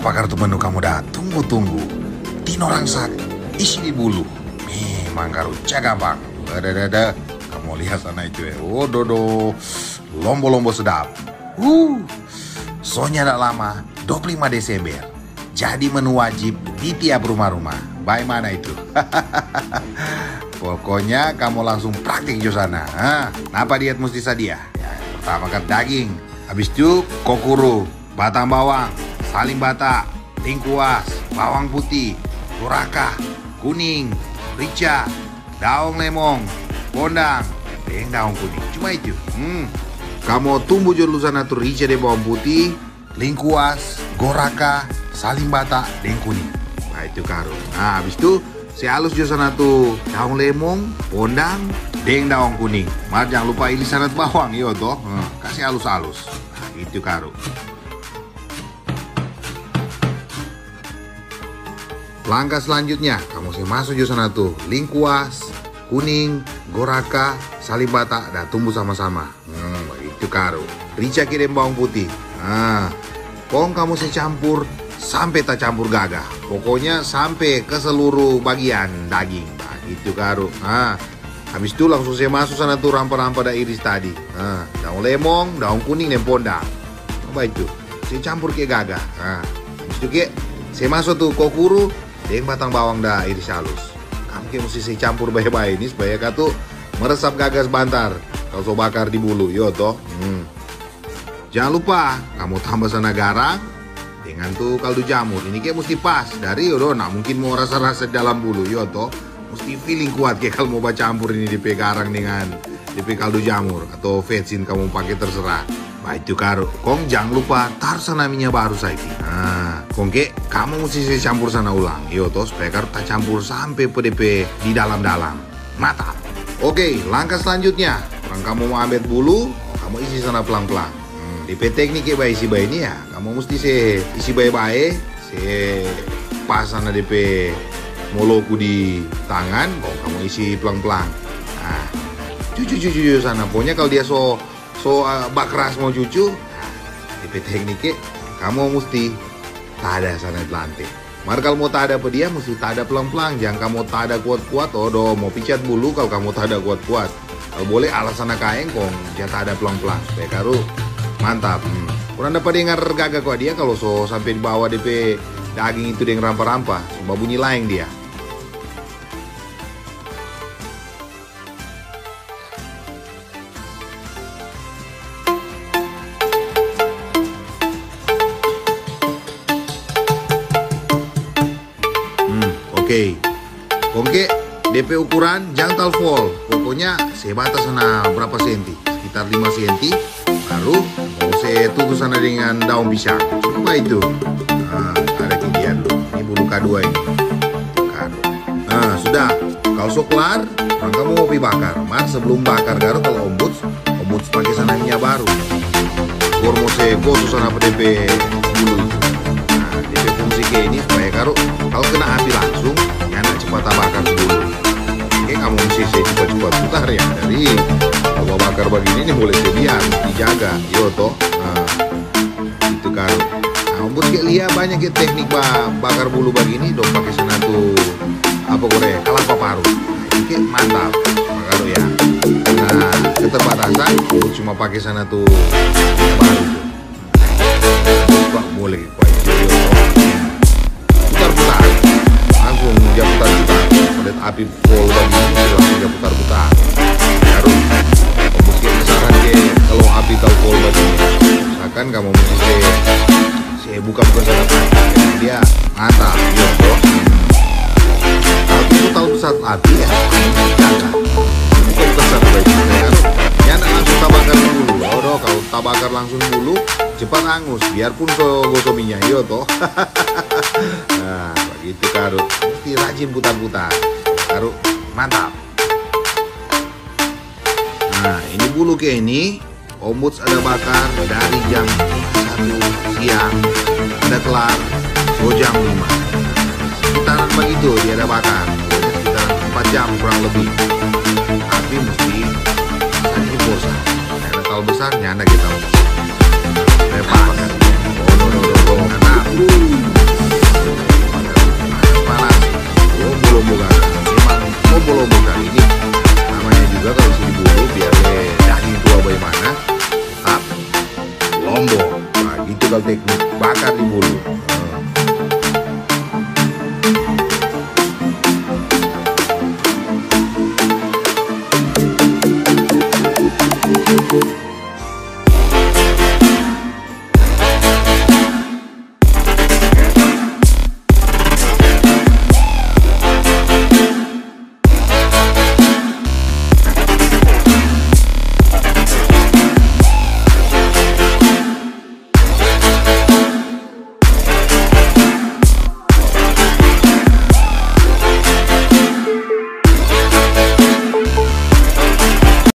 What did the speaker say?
Apa kartu menu kamu dah tunggu-tunggu? Tino rangsak, isi di bulu. Memang karu jaga bang. Ada. Kamu lihat sana itu ya. Oh dodo, lombo-lombo sedap. Soalnya tidak lama, 25 Desember. Jadi menu wajib di tiap rumah-rumah. Bagaimana itu? Pokoknya kamu langsung praktik di sana. Apa diet mesti sadia? Ya, pertama kan daging. Habis itu kokuru, batang bawang, saling bata, lingkuas, bawang putih, goraka, kuning, rica, daun lemong, kondang, dan daun kuning. Cuma itu. Kamu tumbuh dulu sana tuh rica dan bawang putih, lingkuas, goraka, saling bata, dan kuning. Nah itu karo. Nah habis itu saya halus di sana tuh daun lemong, kondang, dan daun kuning. Mar jangan lupa irisan bawang yo toh. Kasih halus-halus. Nah, itu karo. Langkah selanjutnya, kamu saya masuk di sana tuh lingkuas, kuning, goraka, saling bata, dan tumbuh sama-sama. Itu karo. Rica kirim bawang putih. Nah, kamu saya campur sampai tak campur gagah. Pokoknya sampai ke seluruh bagian daging. Nah, itu karo. Nah, habis itu langsung saya masuk sana tuh rampa-rampa dan iris tadi. Nah, daun lemong, daun kuning, dan pondang. Apa itu? Saya campur ke gagah. Nah, habis itu ke saya masuk tuh kokuru, dan batang bawang dah iris halus. Kamu mesti saya campur baik-baik ini supaya katu meresap gagah sebentar. Kalau so bakar di bulu, yo toh. Jangan lupa kamu tambah sana garang dengan tuh kaldu jamur. Ini kayak mesti pas dari yodo. Nah mungkin mau rasa-rasa dalam bulu, yo toh. Mesti feeling kuat kayak kalau mau baca campur ini DP garang dengan DP kaldu jamur atau vetsin kamu pakai terserah. Nah itu karo. Kong jangan lupa taruh sana minyak baru saya. Nah, kong ke kamu mesti saya campur sana ulang. Yo toh supaya karo tak campur sampai PDP di dalam-dalam. Mantap. Oke, langkah selanjutnya. Orang kamu mau ambil bulu, kamu isi sana pelan-pelan. DP teknik ya isi bayi ini ya. Kamu mesti saya isi bayi-bayi, saya pas sana DP moloku di tangan, kamu isi pelan-pelan. Nah, cucu sana. Pokoknya kalau dia so bak keras mau cucu, nah, DP tekniknya kamu mesti tada sana di lantai. Mar kalau mau tada apa dia mesti tada pelan-pelan, jangan kamu tada kuat-kuat. Mau picat bulu kalau kamu tada kuat-kuat. Kalau boleh alasan kain kong, jangan tada pelan-pelan supaya karu mantap. Kurang dapat dengar gagah kok dia kalau so sampai di bawah DP daging itu dengan rampa-rampa, coba bunyi lain dia. Oke, DP ukuran jangan talfol. Pokoknya saya batas sana berapa senti, sekitar 5 senti. Baru mau saya tutup sana dengan daun pisang. Coba itu. Nah, ada kidian dulu. Ini bulu K2 ini. Nah, sudah. Kalau so kelar, orang kamu mau bakar. Mar sebelum bakar garu kalau ombuds pakai sana minyak baru. Baru mau saya gosok sana DP bulu itu. Nah, DP fungsi kayak ini supaya garu kalau kena api langsung, ya nak cepat bakar dulu. Oke, kamu mesti saya cepat-cepat putar ya dari kalau bakar begini ini boleh sebiar, dijaga, yo toh. Nah, itu kan. Nah, untuk lihat banyak ya teknik bakar bulu begini, dong pakai sana tuh apa Korea, kelapa parut. Nah, ini mantap, bakar ya. Nah, keterbatasan, cuma pakai sana tuh baru. Nah, boleh, putar-putar, langsung dia putar-putar. Lihat api full begini, langsung dia putar-putar. Baru saran ke kalau api tahu full begini, misalkan kamu mesti saya buka sana dia mantap, yo bro. Kalau itu tahu saat api ya, jaga. Buka besar baik ya, nak langsung tabakar dulu. Kalau tabakar langsung dulu, cepat hangus. Biarpun gosok minyak, yo toh. Nah, begitu karo. Mesti rajin putar-putar. Karo mantap. Nah, ini bulu kayak ini, ombuds ada bakar dari jam 1 siang, ada kelar, jam 5. Sekitaran begitu dia ada bakar, sekitar 4 jam kurang lebih. Tapi mesti sakit bosan. Karena kalau besar nyanda kita. Lepas. Oh, no. Mantap. Panas. Lombo-lombo kakak. Memang lombo-lombo kali ini namanya juga kalau diburu biar daging tua bayi